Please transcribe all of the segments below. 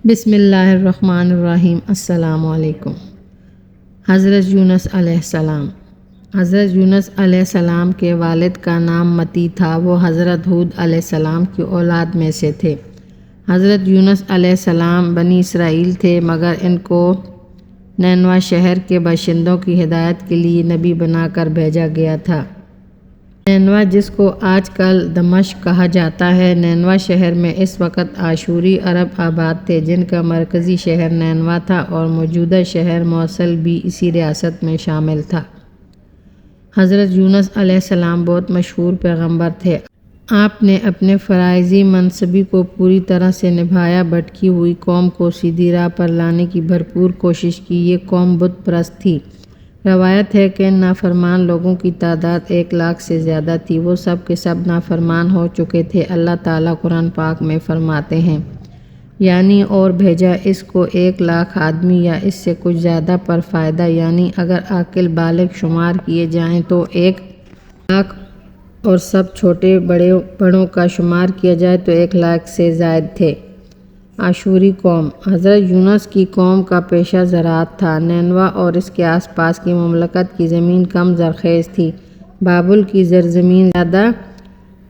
بسم اللہ الرحمن الرحیم۔ السلام علیکم۔ حضرت یونس علیہ السلام۔ حضرت یونس علیہ السلام کے والد کا نام متی تھا۔ وہ حضرت ہود علیہ السلام کی اولاد میں سے تھے۔ حضرت یونس علیہ السلام بنی اسرائیل تھے، مگر ان کو نینوا شہر کے باشندوں کی ہدایت کے لیے نبی بنا کر بھیجا گیا تھا۔ نینوا، جس کو آج کل دمشق کہا جاتا ہے، نینوا شہر میں اس وقت آشوری عرب آباد تھے، جن کا مرکزی شہر نینوا تھا اور موجودہ شہر موصل بھی اسی ریاست میں شامل تھا۔ حضرت یونس علیہ السلام بہت مشہور پیغمبر تھے۔ آپ نے اپنے فرائضی منصبی کو پوری طرح سے نبھایا۔ بھٹکی ہوئی قوم کو سیدھی راہ پر لانے کی بھرپور کوشش کی۔ یہ قوم بت پرست تھی۔ روایت ہے کہ ان نافرمان لوگوں کی تعداد 1,00,000 سے زیادہ تھی۔ وہ سب کے سب نافرمان ہو چکے تھے۔ اللہ تعالیٰ قرآن پاک میں فرماتے ہیں، یعنی اور بھیجا اس کو 1,00,000 آدمی یا اس سے کچھ زیادہ پر فائدہ، یعنی اگر عاقل بالغ شمار کیے جائیں تو 1,00,000 اور سب چھوٹے بڑوں کا شمار کیا جائے تو 1,00,000 سے زائد تھے۔ آشوری قوم۔ حضرت یونس کی قوم کا پیشہ زراعت تھا۔ نینوا اور اس کے آس پاس کی مملکت کی زمین کم زرخیز تھی۔ بابل کی زرزمین زیادہ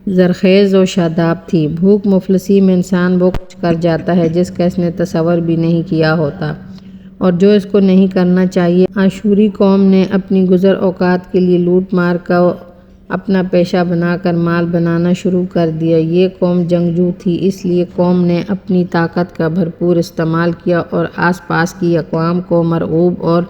زرخیز و شاداب تھی۔ بھوک مفلسی میں انسان وہ کچھ کر جاتا ہے جس کا اس نے تصور بھی نہیں کیا ہوتا اور جو اس کو نہیں کرنا چاہیے۔ آشوری قوم نے اپنی گزر اوقات کے لیے لوٹ مار کو اپنا پیشہ بنا کر مال بنانا شروع کر دیا۔ یہ قوم جنگجو تھی، اس لیے قوم نے اپنی طاقت کا بھرپور استعمال کیا اور آس پاس کی اقوام کو مرعوب اور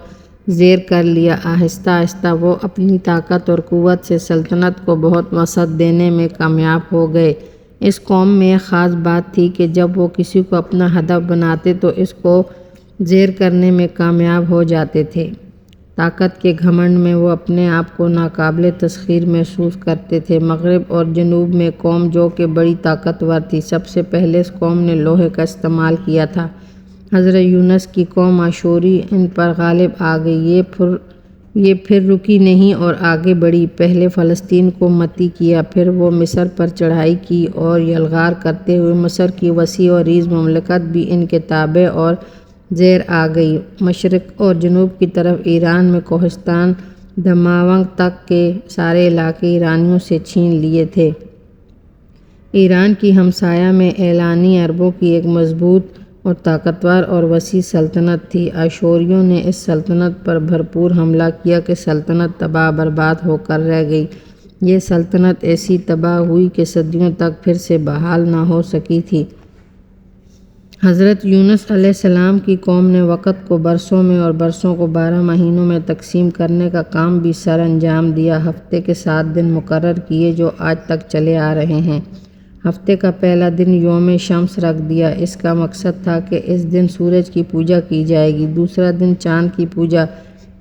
زیر کر لیا۔ آہستہ آہستہ وہ اپنی طاقت اور قوت سے سلطنت کو بہت وسعت دینے میں کامیاب ہو گئے۔ اس قوم میں ایک خاص بات تھی کہ جب وہ کسی کو اپنا ہدف بناتے تو اس کو زیر کرنے میں کامیاب ہو جاتے تھے۔ طاقت کے گھمنڈ میں وہ اپنے آپ کو ناقابل تسخیر محسوس کرتے تھے۔ مغرب اور جنوب میں قوم جو کہ بڑی طاقتور تھی، سب سے پہلے اس قوم نے لوہے کا استعمال کیا تھا۔ حضرت یونس کی قوم آشوری ان پر غالب آ گئی۔ یہ پھر رکی نہیں اور آگے بڑھی۔ پہلے فلسطین کو متی کیا، پھر وہ مصر پر چڑھائی کی اور یلغار کرتے ہوئے مصر کی وسیع و عریض مملکت بھی ان کے تابع اور زیر آ گئی۔ مشرق اور جنوب کی طرف ایران میں کوہستان دماونگ تک کے سارے علاقے ایرانیوں سے چھین لیے تھے۔ ایران کی ہمسایہ میں ایلانی عربوں کی ایک مضبوط اور طاقتور اور وسیع سلطنت تھی۔ آشوریوں نے اس سلطنت پر بھرپور حملہ کیا کہ سلطنت تباہ برباد ہو کر رہ گئی۔ یہ سلطنت ایسی تباہ ہوئی کہ صدیوں تک پھر سے بحال نہ ہو سکی تھی۔ حضرت یونس علیہ السلام کی قوم نے وقت کو برسوں میں اور برسوں کو 12 مہینوں میں تقسیم کرنے کا کام بھی سر انجام دیا۔ ہفتے کے 7 دن مقرر کیے جو آج تک چلے آ رہے ہیں۔ ہفتے کا پہلا دن یوم شمس رکھ دیا۔ اس کا مقصد تھا کہ اس دن سورج کی پوجا کی جائے گی۔ دوسرا دن چاند کی پوجا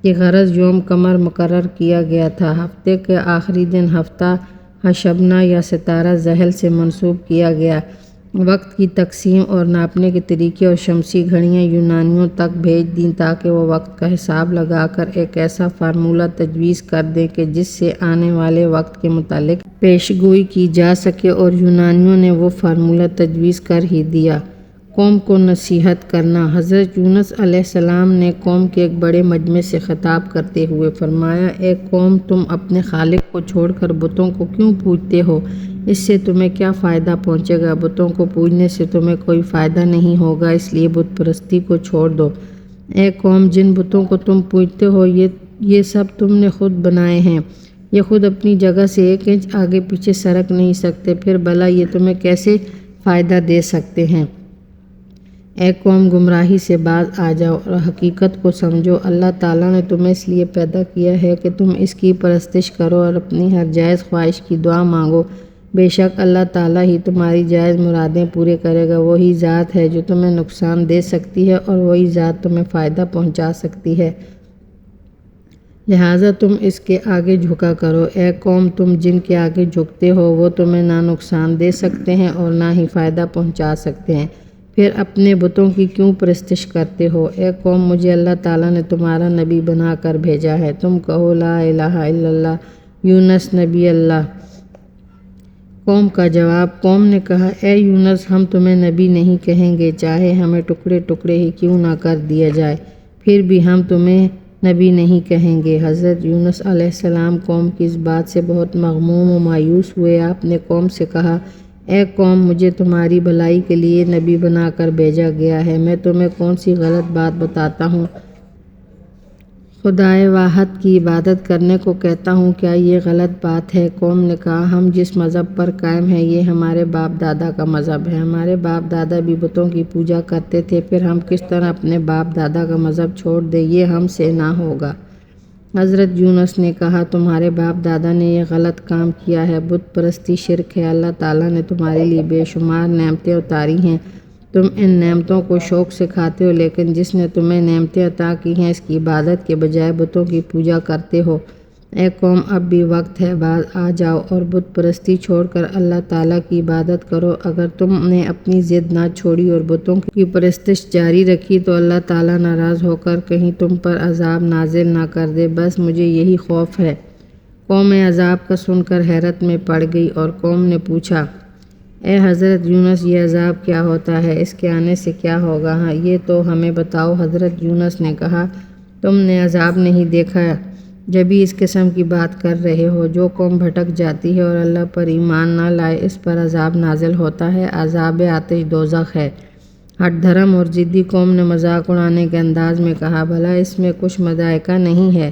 کی غرض یوم قمر مقرر کیا گیا تھا۔ ہفتے کے آخری دن ہفتہ حشبنہ یا ستارہ زحل سے منسوب کیا گیا۔ وقت کی تقسیم اور ناپنے کے طریقے اور شمسی گھڑیاں یونانیوں تک بھیج دیں تاکہ وہ وقت کا حساب لگا کر ایک ایسا فارمولہ تجویز کر دیں کہ جس سے آنے والے وقت کے متعلق پیش گوئی کی جا سکے، اور یونانیوں نے وہ فارمولہ تجویز کر ہی دیا۔ قوم کو نصیحت کرنا۔ حضرت یونس علیہ السلام نے قوم کے ایک بڑے مجمع سے خطاب کرتے ہوئے فرمایا، اے قوم، تم اپنے خالق کو چھوڑ کر بتوں کو کیوں پوجتے ہو؟ اس سے تمہیں کیا فائدہ پہنچے گا؟ بتوں کو پوجنے سے تمہیں کوئی فائدہ نہیں ہوگا، اس لیے بت پرستی کو چھوڑ دو۔ اے قوم، جن بتوں کو تم پوجتے ہو یہ سب تم نے خود بنائے ہیں۔ یہ خود اپنی جگہ سے 1 انچ آگے پیچھے سرک نہیں سکتے، پھر بھلا یہ تمہیں کیسے فائدہ دے سکتے ہیں؟ اے قوم، گمراہی سے باز آ جاؤ اور حقیقت کو سمجھو۔ اللہ تعالیٰ نے تمہیں اس لیے پیدا کیا ہے کہ تم اس کی پرستش کرو اور اپنی ہر جائز خواہش کی دعا مانگو۔ بے شک اللہ تعالیٰ ہی تمہاری جائز مرادیں پورے کرے گا۔ وہی ذات ہے جو تمہیں نقصان دے سکتی ہے اور وہی ذات تمہیں فائدہ پہنچا سکتی ہے، لہٰذا تم اس کے آگے جھکا کرو۔ اے قوم، تم جن کے آگے جھکتے ہو وہ تمہیں نہ نقصان دے سکتے ہیں اور نہ ہی فائدہ پہنچا سکتے ہیں، پھر اپنے بتوں کی کیوں پرستش کرتے ہو؟ اے قوم، مجھے اللہ تعالیٰ نے تمہارا نبی بنا کر بھیجا ہے، تم کہو لا الہ الا اللہ، یونس نبی اللہ قوم کا جواب۔ قوم نے کہا اے یونس ہم تمہیں نبی نہیں کہیں گے، چاہے ہمیں ٹکڑے ٹکڑے ہی کیوں نہ کر دیا جائے، پھر بھی ہم تمہیں نبی نہیں کہیں گے۔ حضرت یونس علیہ السلام قوم کی اس بات سے بہت مغموم و مایوس ہوئے۔ آپ نے قوم سے کہا اے قوم مجھے تمہاری بھلائی کے لیے نبی بنا کر بھیجا گیا ہے، میں تمہیں کون سی غلط بات بتاتا ہوں، خدائے واحد کی عبادت کرنے کو کہتا ہوں، کیا یہ غلط بات ہے؟ قوم نے کہا ہم جس مذہب پر قائم ہیں یہ ہمارے باپ دادا کا مذہب ہے، ہمارے باپ دادا بھی بتوں کی پوجا کرتے تھے، پھر ہم کس طرح اپنے باپ دادا کا مذہب چھوڑ دیں، یہ ہم سے نہ ہوگا۔ حضرت یونس نے کہا تمہارے باپ دادا نے یہ غلط کام کیا ہے، بت پرستی شرک ہے، اللہ تعالیٰ نے تمہارے لیے بے شمار نعمتیں اتاری ہیں، تم ان نعمتوں کو شوق سے کھاتے ہو، لیکن جس نے تمہیں نعمتیں عطا کی ہیں اس کی عبادت کے بجائے بتوں کی پوجا کرتے ہو۔ اے قوم اب بھی وقت ہے، باز آ جاؤ اور بت پرستی چھوڑ کر اللہ تعالیٰ کی عبادت کرو۔ اگر تم نے اپنی ضد نہ چھوڑی اور بتوں کی پرستش جاری رکھی تو اللہ تعالیٰ ناراض ہو کر کہیں تم پر عذاب نازل نہ کر دے، بس مجھے یہی خوف ہے۔ قوم عذاب کا سن کر حیرت میں پڑ گئی اور قوم نے پوچھا اے حضرت یونس یہ عذاب کیا ہوتا ہے، اس کے آنے سے کیا ہوگا؟ ہاں یہ تو ہمیں بتاؤ۔ حضرت یونس نے کہا تم نے عذاب نہیں دیکھا جبھی اس قسم کی بات کر رہے ہو، جو قوم بھٹک جاتی ہے اور اللہ پر ایمان نہ لائے اس پر عذاب نازل ہوتا ہے، عذاب آتش دوزخ ہے۔ ہٹ دھرم اور ضدی قوم نے مذاق اڑانے کے انداز میں کہا بھلا اس میں کچھ مضحکہ نہیں ہے؟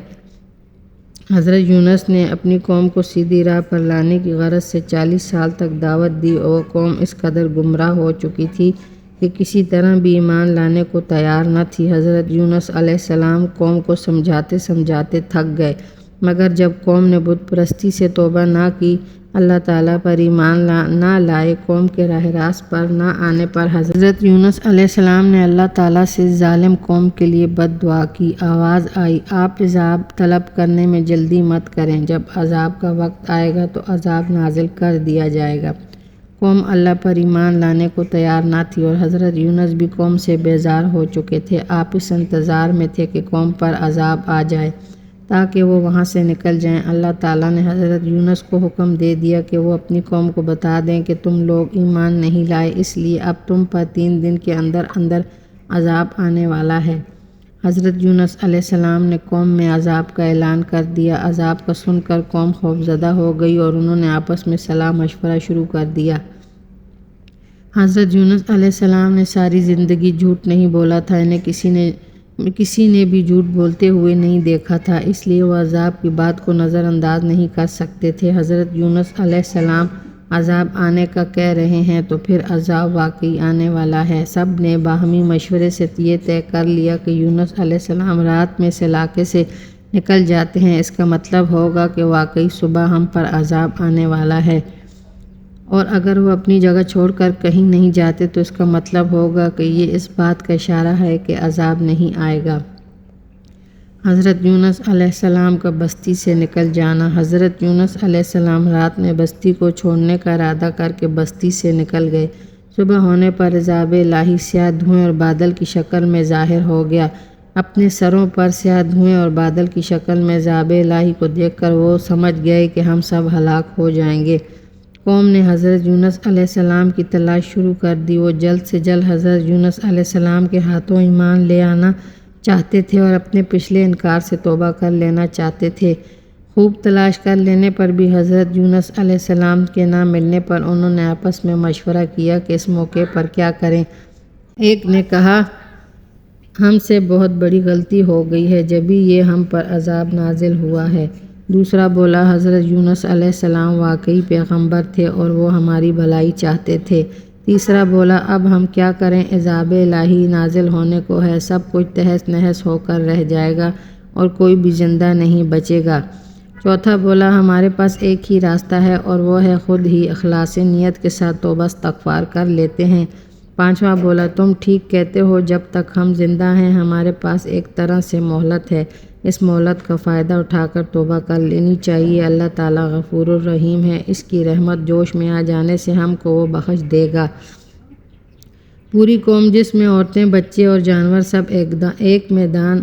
حضرت یونس نے اپنی قوم کو سیدھی راہ پر لانے کی غرض سے 40 سال تک دعوت دی اور قوم اس قدر گمراہ ہو چکی تھی کہ کسی طرح بھی ایمان لانے کو تیار نہ تھی۔ حضرت یونس علیہ السلام قوم کو سمجھاتے سمجھاتے تھک گئے، مگر جب قوم نے بت پرستی سے توبہ نہ کی، اللہ تعالیٰ پر ایمان نہ لائے، قوم کے راہ راست پر نہ آنے پر حضرت یونس علیہ السلام نے اللہ تعالیٰ سے ظالم قوم کے لیے بد دعا کی۔ آواز آئی آپ عذاب طلب کرنے میں جلدی مت کریں، جب عذاب کا وقت آئے گا تو عذاب نازل کر دیا جائے گا۔ قوم اللہ پر ایمان لانے کو تیار نہ تھی اور حضرت یونس بھی قوم سے بیزار ہو چکے تھے۔ آپ اس انتظار میں تھے کہ قوم پر عذاب آ جائے تاکہ وہ وہاں سے نکل جائیں۔ اللہ تعالیٰ نے حضرت یونس کو حکم دے دیا کہ وہ اپنی قوم کو بتا دیں کہ تم لوگ ایمان نہیں لائے، اس لیے اب تم پر 3 دن کے اندر اندر عذاب آنے والا ہے۔ حضرت یونس علیہ السلام نے قوم میں عذاب کا اعلان کر دیا۔ عذاب کا سن کر قوم خوفزدہ ہو گئی اور انہوں نے آپس میں صلاح مشورہ شروع کر دیا۔ حضرت یونس علیہ السلام نے ساری زندگی جھوٹ نہیں بولا تھا، انہیں کسی نے بھی جھوٹ بولتے ہوئے نہیں دیکھا تھا، اس لیے وہ عذاب کی بات کو نظر انداز نہیں کر سکتے تھے۔ حضرت یونس علیہ السلام عذاب آنے کا کہہ رہے ہیں تو پھر عذاب واقعی آنے والا ہے۔ سب نے باہمی مشورے سے یہ طے کر لیا کہ یونس علیہ السلام رات میں اس علاقے سے نکل جاتے ہیں، اس کا مطلب ہوگا کہ واقعی صبح ہم پر عذاب آنے والا ہے، اور اگر وہ اپنی جگہ چھوڑ کر کہیں نہیں جاتے تو اس کا مطلب ہوگا کہ یہ اس بات کا اشارہ ہے کہ عذاب نہیں آئے گا۔ حضرت یونس علیہ السلام کا بستی سے نکل جانا۔ حضرت یونس علیہ السلام رات میں بستی کو چھوڑنے کا ارادہ کر کے بستی سے نکل گئے۔ صبح ہونے پر عذاب الہی سیاہ دھوئیں اور بادل کی شکل میں ظاہر ہو گیا۔ اپنے سروں پر سیاہ دھوئیں اور بادل کی شکل میں عذاب الہی کو دیکھ کر وہ سمجھ گئے کہ ہم سب ہلاک ہو جائیں گے۔ قوم نے حضرت یونس علیہ السلام کی تلاش شروع کر دی، وہ جلد سے جلد حضرت یونس علیہ السلام کے ہاتھوں ایمان لے آنا چاہتے تھے اور اپنے پچھلے انکار سے توبہ کر لینا چاہتے تھے۔ خوب تلاش کر لینے پر بھی حضرت یونس علیہ السلام کے نہ ملنے پر انہوں نے آپس میں مشورہ کیا کہ اس موقع پر کیا کریں۔ ایک نے کہا ہم سے بہت بڑی غلطی ہو گئی ہے جبھی یہ ہم پر عذاب نازل ہوا ہے۔ دوسرا بولا حضرت یونس علیہ السلام واقعی پیغمبر تھے اور وہ ہماری بھلائی چاہتے تھے۔ تیسرا بولا اب ہم کیا کریں، عذاب الہی نازل ہونے کو ہے، سب کچھ تہس نہس ہو کر رہ جائے گا اور کوئی بھی زندہ نہیں بچے گا۔ چوتھا بولا ہمارے پاس ایک ہی راستہ ہے اور وہ ہے خود ہی اخلاص نیت کے ساتھ توبہ استغفار کر لیتے ہیں۔ پانچواں بولا تم ٹھیک کہتے ہو، جب تک ہم زندہ ہیں ہمارے پاس ایک طرح سے مہلت ہے، اس مہلت کا فائدہ اٹھا کر توبہ کر لینی چاہیے، اللہ تعالیٰ غفور الرحیم ہے، اس کی رحمت جوش میں آ جانے سے ہم کو وہ بخش دے گا۔ پوری قوم جس میں عورتیں، بچے اور جانور سب ایک میدان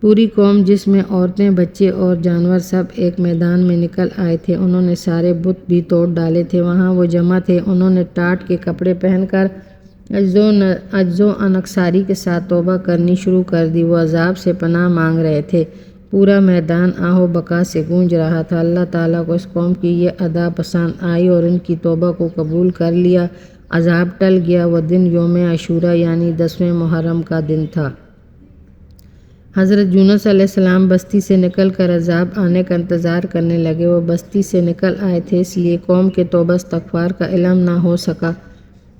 پوری قوم جس میں عورتیں، بچے اور جانور سب ایک میدان میں نکل آئے تھے۔ انہوں نے سارے بت بھی توڑ ڈالے تھے۔ وہاں وہ جمع تھے۔ انہوں نے ٹاٹ کے کپڑے پہن کر عجز و انکساری کے ساتھ توبہ کرنی شروع کر دی۔ وہ عذاب سے پناہ مانگ رہے تھے۔ پورا میدان آہ و بکا سے گونج رہا تھا۔ اللہ تعالیٰ کو اس قوم کی یہ ادا پسند آئی اور ان کی توبہ کو قبول کر لیا۔ عذاب ٹل گیا۔ وہ دن یوم عاشوراء یعنی 10ویں محرم کا دن تھا۔ حضرت یونس علیہ السلام بستی سے نکل کر عذاب آنے کا انتظار کرنے لگے۔ وہ بستی سے نکل آئے تھے، اس لیے قوم کے توبہ استغفار کا علم نہ ہو سکا۔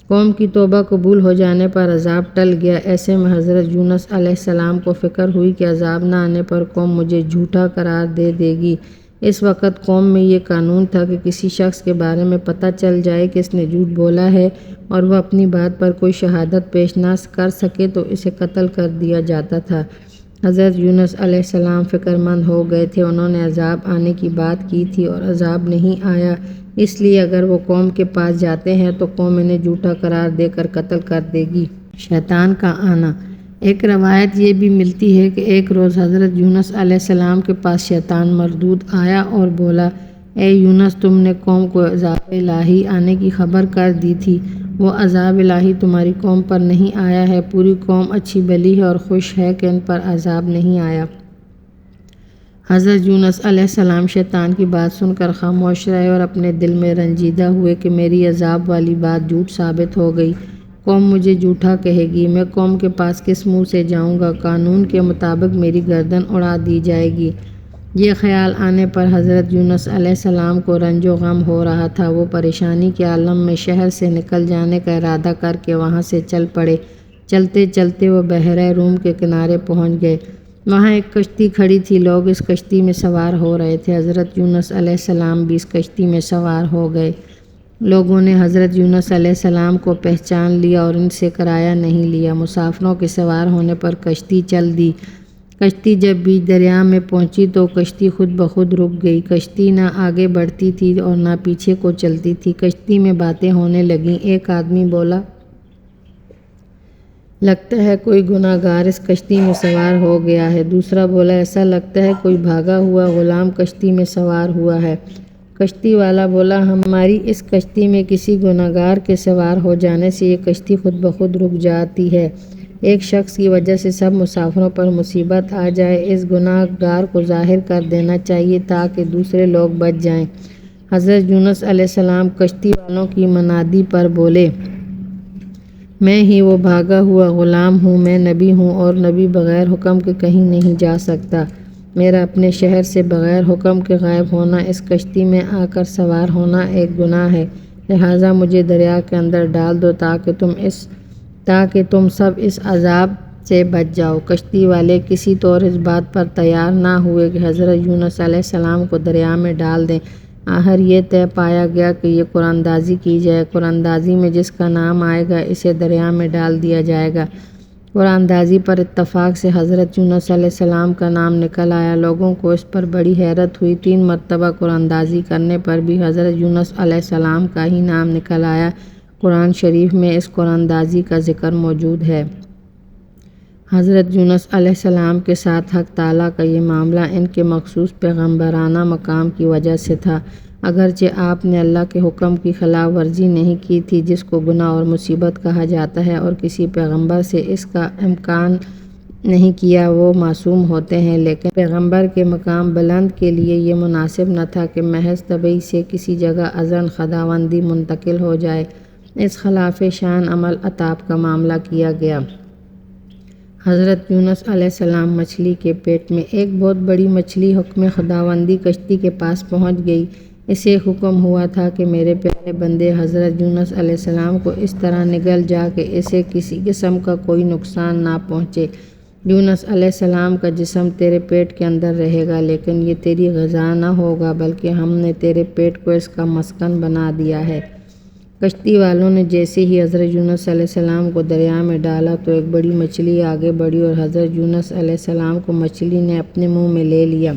قوم کی توبہ قبول ہو جانے پر عذاب ٹل گیا۔ ایسے میں حضرت یونس علیہ السلام کو فکر ہوئی کہ عذاب نہ آنے پر قوم مجھے جھوٹا قرار دے گی۔ اس وقت قوم میں یہ قانون تھا کہ کسی شخص کے بارے میں پتہ چل جائے کہ اس نے جھوٹ بولا ہے اور وہ اپنی بات پر کوئی شہادت پیش نہ کر سکے تو اسے قتل کر دیا جاتا تھا۔ حضرت یونس علیہ السلام فکر مند ہو گئے تھے۔ انہوں نے عذاب آنے کی بات کی تھی اور عذاب نہیں آیا، اس لیے اگر وہ قوم کے پاس جاتے ہیں تو قوم انہیں جھوٹا قرار دے کر قتل کر دے گی۔ شیطان کا آنا۔ ایک روایت یہ بھی ملتی ہے کہ ایک روز حضرت یونس علیہ السلام کے پاس شیطان مردود آیا اور بولا، اے یونس، تم نے قوم کو عذاب الہی آنے کی خبر کر دی تھی۔ وہ عذاب الہی تمہاری قوم پر نہیں آیا ہے۔ پوری قوم اچھی بھلی ہے اور خوش ہے کہ ان پر عذاب نہیں آیا۔ حضرت یونس علیہ السلام شیطان کی بات سن کر خاموش رہے اور اپنے دل میں رنجیدہ ہوئے کہ میری عذاب والی بات جھوٹ ثابت ہو گئی۔ قوم مجھے جھوٹا کہے گی، میں قوم کے پاس کس منہ سے جاؤں گا؟ قانون کے مطابق میری گردن اڑا دی جائے گی۔ یہ خیال آنے پر حضرت یونس علیہ السلام کو رنج و غم ہو رہا تھا۔ وہ پریشانی کے عالم میں شہر سے نکل جانے کا ارادہ کر کے وہاں سے چل پڑے۔ چلتے چلتے وہ بحیرہ روم کے کنارے پہنچ گئے۔ وہاں ایک کشتی کھڑی تھی، لوگ اس کشتی میں سوار ہو رہے تھے۔ حضرت یونس علیہ السلام بھی اس کشتی میں سوار ہو گئے۔ لوگوں نے حضرت یونس علیہ السلام کو پہچان لیا اور ان سے کرایہ نہیں لیا۔ مسافروں کے سوار ہونے پر کشتی چل دی۔ کشتی جب بیچ دریا میں پہنچی تو کشتی خود بخود رک گئی۔ کشتی نہ آگے بڑھتی تھی اور نہ پیچھے کو چلتی تھی۔ کشتی میں باتیں ہونے لگیں۔ ایک آدمی بولا، لگتا ہے کوئی گناہ گار اس کشتی میں سوار ہو گیا ہے۔ دوسرا بولا، ایسا لگتا ہے کوئی بھاگا ہوا غلام کشتی میں سوار ہوا ہے۔ کشتی والا بولا، ہماری اس کشتی میں کسی گناہ گار کے سوار ہو جانے سے یہ کشتی خود بخود رک جاتی ہے۔ ایک شخص کی وجہ سے سب مسافروں پر مصیبت آ جائے، اس گناہ گار کو ظاہر کر دینا چاہیے تاکہ دوسرے لوگ بچ جائیں۔ حضرت یونس علیہ السلام کشتی والوں کی منادی پر بولے، میں ہی وہ بھاگا ہوا غلام ہوں۔ میں نبی ہوں اور نبی بغیر حکم کے کہیں نہیں جا سکتا۔ میرا اپنے شہر سے بغیر حکم کے غائب ہونا، اس کشتی میں آ کر سوار ہونا ایک گناہ ہے، لہٰذا مجھے دریا کے اندر ڈال دو تاکہ تم سب اس عذاب سے بچ جاؤ۔ کشتی والے کسی طور اس بات پر تیار نہ ہوئے کہ حضرت یونس علیہ السلام کو دریا میں ڈال دیں۔ آخر یہ طے پایا گیا کہ یہ قرآن اندازی کی جائے۔ قرآن اندازی میں جس کا نام آئے گا اسے دریا میں ڈال دیا جائے گا۔ قرآن اندازی پر اتفاق سے حضرت یونس علیہ السلام کا نام نکل آیا۔ لوگوں کو اس پر بڑی حیرت ہوئی۔ 3 مرتبہ قرآن اندازی کرنے پر بھی حضرت یونس علیہ السلام کا ہی نام نکل آیا۔ قرآن شریف میں اس قرآن اندازی کا ذکر موجود ہے۔ حضرت یونس علیہ السلام کے ساتھ حق تعالیٰ کا یہ معاملہ ان کے مخصوص پیغمبرانہ مقام کی وجہ سے تھا۔ اگرچہ آپ نے اللہ کے حکم کی خلاف ورزی نہیں کی تھی، جس کو گناہ اور مصیبت کہا جاتا ہے، اور کسی پیغمبر سے اس کا امکان نہیں کیا، وہ معصوم ہوتے ہیں، لیکن پیغمبر کے مقام بلند کے لیے یہ مناسب نہ تھا کہ محض طبع سے کسی جگہ اذن خداوندی منتقل ہو جائے۔ اس خلاف شان عمل عطاب کا معاملہ کیا گیا۔ حضرت یونس علیہ السلام مچھلی کے پیٹ میں ایک بہت بڑی مچھلی حکم خداوندی کشتی کے پاس پہنچ گئی۔ اسے حکم ہوا تھا کہ میرے پیارے بندے حضرت یونس علیہ السلام کو اس طرح نگل جا کہ اسے کسی قسم کا کوئی نقصان نہ پہنچے۔ یونس علیہ السلام کا جسم تیرے پیٹ کے اندر رہے گا، لیکن یہ تیری غذا نہ ہوگا، بلکہ ہم نے تیرے پیٹ کو اس کا مسکن بنا دیا ہے۔ کشتی والوں نے جیسے ہی حضرت یونس علیہ السلام کو دریا میں ڈالا تو ایک بڑی مچھلی آگے بڑھی اور حضرت یونس علیہ السلام کو مچھلی نے اپنے منہ میں لے لیا۔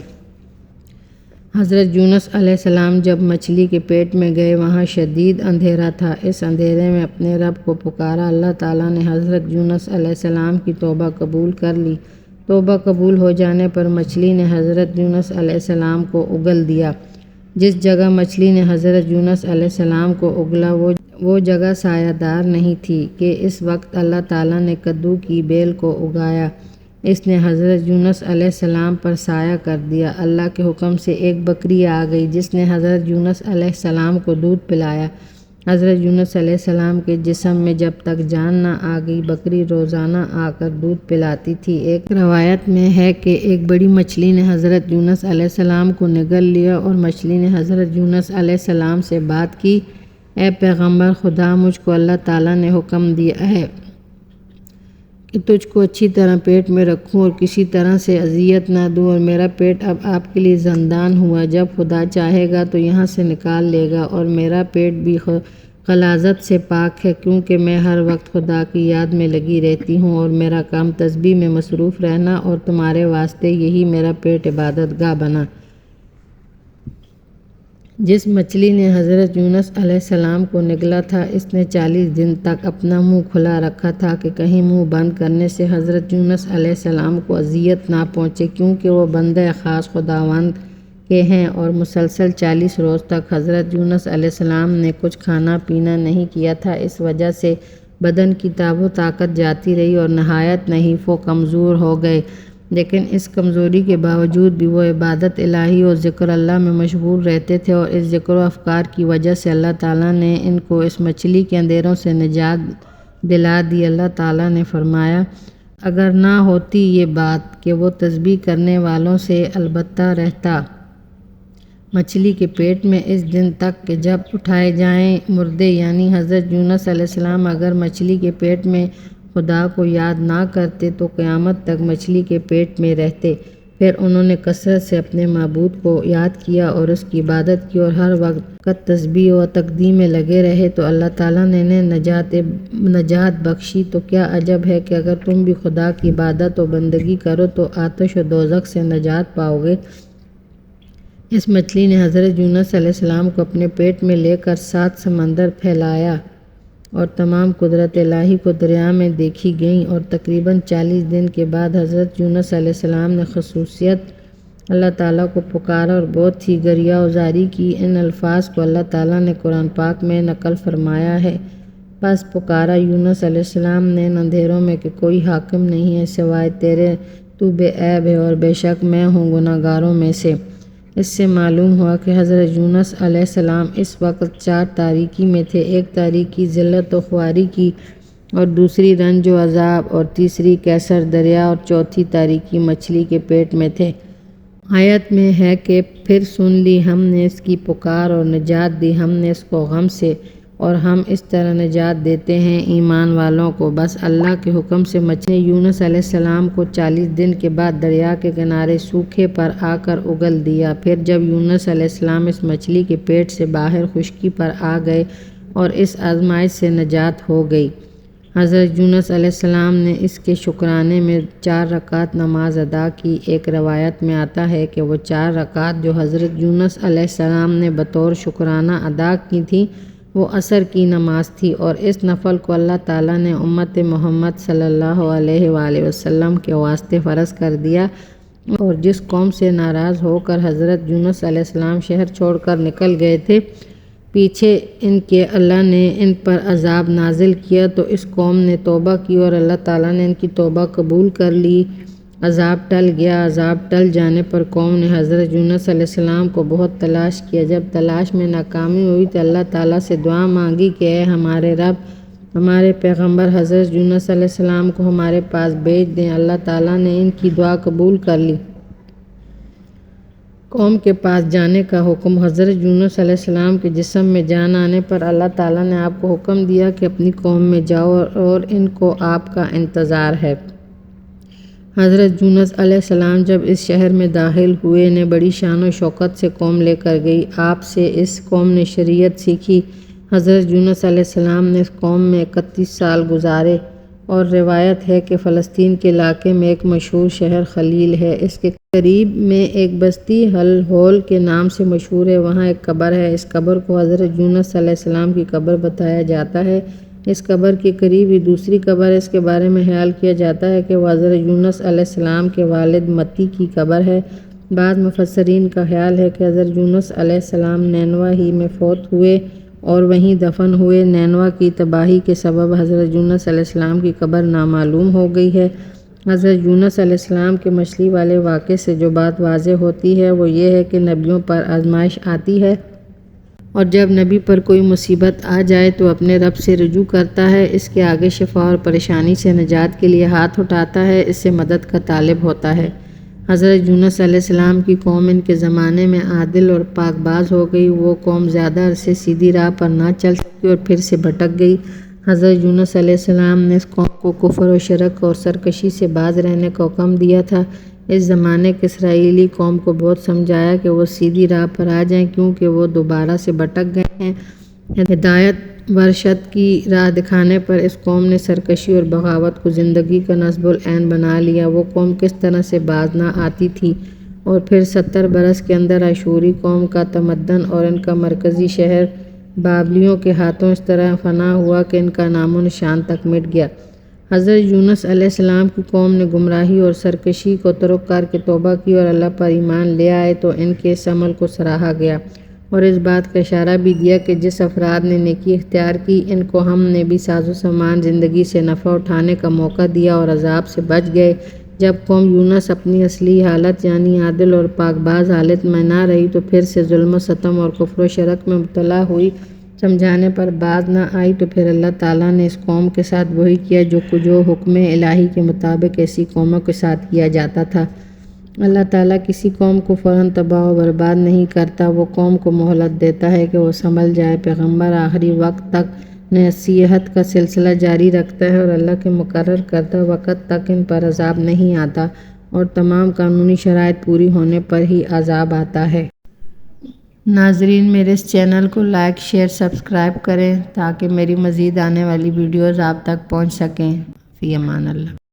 حضرت یونس علیہ السلام جب مچھلی کے پیٹ میں گئے، وہاں شدید اندھیرا تھا۔ اس اندھیرے میں اپنے رب کو پکارا۔ اللہ تعالیٰ نے حضرت یونس علیہ السلام کی توبہ قبول کر لی۔ توبہ قبول ہو جانے پر مچھلی نے حضرت یونس علیہ السلام کو اگل دیا۔ جس جگہ مچھلی نے حضرت یونس علیہ السلام کو اگلا وہ جگہ سایہ دار نہیں تھی کہ اس وقت اللہ تعالیٰ نے کدو کی بیل کو اگایا۔ اس نے حضرت یونس علیہ السلام پر سایہ کر دیا۔ اللہ کے حکم سے ایک بکری آ گئی جس نے حضرت یونس علیہ السلام کو دودھ پلایا۔ حضرت یونس علیہ السلام کے جسم میں جب تک جان نہ آ گئی بکری روزانہ آ کر دودھ پلاتی تھی۔ ایک روایت میں ہے کہ ایک بڑی مچھلی نے حضرت یونس علیہ السلام کو نگل لیا اور مچھلی نے حضرت یونس علیہ السلام سے بات کی، اے پیغمبر خدا، مجھ کو اللہ تعالیٰ نے حکم دیا ہے کہ تجھ کو اچھی طرح پیٹ میں رکھوں اور کسی طرح سے اذیت نہ دوں، اور میرا پیٹ اب آپ کے لیے زندان ہوا، جب خدا چاہے گا تو یہاں سے نکال لے گا، اور میرا پیٹ بھی غلاظت سے پاک ہے کیونکہ میں ہر وقت خدا کی یاد میں لگی رہتی ہوں اور میرا کام تسبیح میں مصروف رہنا، اور تمہارے واسطے یہی میرا پیٹ عبادت گاہ بنا۔ جس مچھلی نے حضرت یونس علیہ السلام کو نگلا تھا اس نے 40 دن تک اپنا منہ کھلا رکھا تھا کہ کہیں منہ بند کرنے سے حضرت یونس علیہ السلام کو اذیت نہ پہنچے، کیونکہ وہ بندہ خاص خداوند کے ہیں، اور مسلسل 40 روز تک حضرت یونس علیہ السلام نے کچھ کھانا پینا نہیں کیا تھا۔ اس وجہ سے بدن کی تاب و طاقت جاتی رہی اور نہایت نحیف و کمزور ہو گئے، لیکن اس کمزوری کے باوجود بھی وہ عبادت الہی اور ذکر اللہ میں مشغول رہتے تھے، اور اس ذکر و افکار کی وجہ سے اللہ تعالیٰ نے ان کو اس مچھلی کے اندھیروں سے نجات دلا دی۔ اللہ تعالیٰ نے فرمایا، اگر نہ ہوتی یہ بات کہ وہ تسبیح کرنے والوں سے البتہ رہتا مچھلی کے پیٹ میں اس دن تک کہ جب اٹھائے جائیں مردے، یعنی حضرت یونس علیہ السلام اگر مچھلی کے پیٹ میں خدا کو یاد نہ کرتے تو قیامت تک مچھلی کے پیٹ میں رہتے۔ پھر انہوں نے کثرت سے اپنے معبود کو یاد کیا اور اس کی عبادت کی اور ہر وقت تسبیح و تقدیس میں لگے رہے تو اللہ تعالیٰ نے انہیں نجات بخشی۔ تو کیا عجب ہے کہ اگر تم بھی خدا کی عبادت و بندگی کرو تو آتش و دوزخ سے نجات پاؤ گے۔ اس مچھلی نے حضرت یونس علیہ السلام کو اپنے پیٹ میں لے کر 7 سمندر پھیلایا اور تمام قدرت الہی کو دریا میں دیکھی گئیں، اور تقریباً 40 دن کے بعد حضرت یونس علیہ السلام نے خصوصیت اللہ تعالیٰ کو پکارا اور بہت ہی گریہ وزاری کی۔ ان الفاظ کو اللہ تعالیٰ نے قرآن پاک میں نقل فرمایا ہے، پس پکارا یونس علیہ السلام نے ان اندھیروں میں کہ کوئی حاکم نہیں ہے سوائے تیرے، تو بے عیب ہے اور بے شک میں ہوں گناہ گاروں میں سے۔ اس سے معلوم ہوا کہ حضرت یونس علیہ السلام اس وقت 4 تاریکی میں تھے، ایک تاریکی ذلت و خواری کی، اور دوسری رنج و عذاب، اور تیسری کیسر دریا، اور چوتھی تاریکی مچھلی کے پیٹ میں تھے۔ آیت میں ہے کہ پھر سن لی ہم نے اس کی پکار اور نجات دی ہم نے اس کو غم سے، اور ہم اس طرح نجات دیتے ہیں ایمان والوں کو۔ بس اللہ کے حکم سے مچھلی نے یونس علیہ السلام کو 40 دن کے بعد دریا کے کنارے سوکھے پر آ کر اگل دیا۔ پھر جب یونس علیہ السلام اس مچھلی کے پیٹ سے باہر خشکی پر آ گئے اور اس آزمائش سے نجات ہو گئی، حضرت یونس علیہ السلام نے اس کے شکرانے میں 4 رکعت نماز ادا کی۔ ایک روایت میں آتا ہے کہ وہ 4 رکعت جو حضرت یونس علیہ السلام نے بطور شکرانہ ادا کی تھیں وہ عصر کی نماز تھی، اور اس نفل کو اللہ تعالیٰ نے امت محمد صلی اللہ علیہ وآلہ وسلم کے واسطے فرض کر دیا، اور جس قوم سے ناراض ہو کر حضرت یونس علیہ السلام شہر چھوڑ کر نکل گئے تھے پیچھے ان کے اللہ نے ان پر عذاب نازل کیا، تو اس قوم نے توبہ کی اور اللہ تعالیٰ نے ان کی توبہ قبول کر لی، عذاب ٹل گیا۔ عذاب ٹل جانے پر قوم نے حضرت یونس علیہ السلام کو بہت تلاش کیا، جب تلاش میں ناکامی ہوئی تو اللہ تعالیٰ سے دعا مانگی کہ اے ہمارے رب، ہمارے پیغمبر حضرت یونس علیہ السلام کو ہمارے پاس بھیج دیں۔ اللہ تعالیٰ نے ان کی دعا قبول کر لی۔ قوم کے پاس جانے کا حکم۔ حضرت یونس علیہ السلام کے جسم میں جان آنے پر اللہ تعالیٰ نے آپ کو حکم دیا کہ اپنی قوم میں جاؤ اور ان کو آپ کا انتظار ہے۔ حضرت یونس علیہ السلام جب اس شہر میں داخل ہوئے نے بڑی شان و شوکت سے قوم لے کر گئی، آپ سے اس قوم نے شریعت سیکھی۔ حضرت یونس علیہ السلام نے اس قوم میں 31 سال گزارے، اور روایت ہے کہ فلسطین کے علاقے میں ایک مشہور شہر خلیل ہے، اس کے قریب میں ایک بستی ہول کے نام سے مشہور ہے، وہاں ایک قبر ہے، اس قبر کو حضرت یونس علیہ السلام کی قبر بتایا جاتا ہے۔ اس قبر کے قریب ہی دوسری قبر ہے۔ اس کے بارے میں خیال کیا جاتا ہے کہ وہ حضرت یونس علیہ السلام کے والد متی کی قبر ہے۔ بعض مفسرین کا خیال ہے کہ حضرت یونس علیہ السلام نینوا ہی میں فوت ہوئے اور وہیں دفن ہوئے۔ نینوا کی تباہی کے سبب حضرت یونس علیہ السلام کی قبر نامعلوم ہو گئی ہے۔ حضرت یونس علیہ السلام کے مچھلی والے واقعے سے جو بات واضح ہوتی ہے وہ یہ ہے کہ نبیوں پر آزمائش آتی ہے اور جب نبی پر کوئی مصیبت آ جائے تو اپنے رب سے رجوع کرتا ہے، اس کے آگے شفا اور پریشانی سے نجات کے لیے ہاتھ اٹھاتا ہے، اس سے مدد کا طالب ہوتا ہے۔ حضرت یونس علیہ السلام کی قوم ان کے زمانے میں عادل اور پاک باز ہو گئی۔ وہ قوم زیادہ عرصے سیدھی راہ پر نہ چل سکی اور پھر سے بھٹک گئی۔ حضرت یونس علیہ السلام نے اس قوم کو کفر و شرک اور سرکشی سے باز رہنے کا حکم دیا تھا۔ اس زمانے کے اسرائیلی قوم کو بہت سمجھایا کہ وہ سیدھی راہ پر آ جائیں کیونکہ وہ دوبارہ سے بھٹک گئے ہیں۔ ہدایت ورشد کی راہ دکھانے پر اس قوم نے سرکشی اور بغاوت کو زندگی کا نصب العین بنا لیا۔ وہ قوم کس طرح سے باز نہ آتی تھی اور پھر 70 برس کے اندر اشوری قوم کا تمدن اور ان کا مرکزی شہر بابلیوں کے ہاتھوں اس طرح فنا ہوا کہ ان کا نام و نشان تک مٹ گیا۔ حضرت یونس علیہ السلام کی قوم نے گمراہی اور سرکشی کو ترک کر کے توبہ کی اور اللہ پر ایمان لے آئے تو ان کے اس عمل کو سراہا گیا اور اس بات کا اشارہ بھی دیا کہ جس افراد نے نیکی اختیار کی ان کو ہم نے بھی ساز و سامان زندگی سے نفع اٹھانے کا موقع دیا اور عذاب سے بچ گئے۔ جب قوم یونس اپنی اصلی حالت یعنی عادل اور پاک باز حالت میں نہ رہی تو پھر سے ظلم و ستم اور کفر و شرک میں مبتلا ہوئی، سمجھانے پر باز نہ آئی تو پھر اللہ تعالیٰ نے اس قوم کے ساتھ وہی کیا جو حکم الہی کے مطابق ایسی قوموں کے ساتھ کیا جاتا تھا۔ اللہ تعالیٰ کسی قوم کو فوراً تباہ و برباد نہیں کرتا، وہ قوم کو مہلت دیتا ہے کہ وہ سنبھل جائے۔ پیغمبر آخری وقت تک نصیحت کا سلسلہ جاری رکھتا ہے اور اللہ کے مقرر کردہ وقت تک ان پر عذاب نہیں آتا اور تمام قانونی شرائط پوری ہونے پر ہی عذاب آتا ہے۔ ناظرین، میرے اس چینل کو لائک، شیئر، سبسکرائب کریں تاکہ میری مزید آنے والی ویڈیوز آپ تک پہنچ سکیں۔ فی امان اللہ۔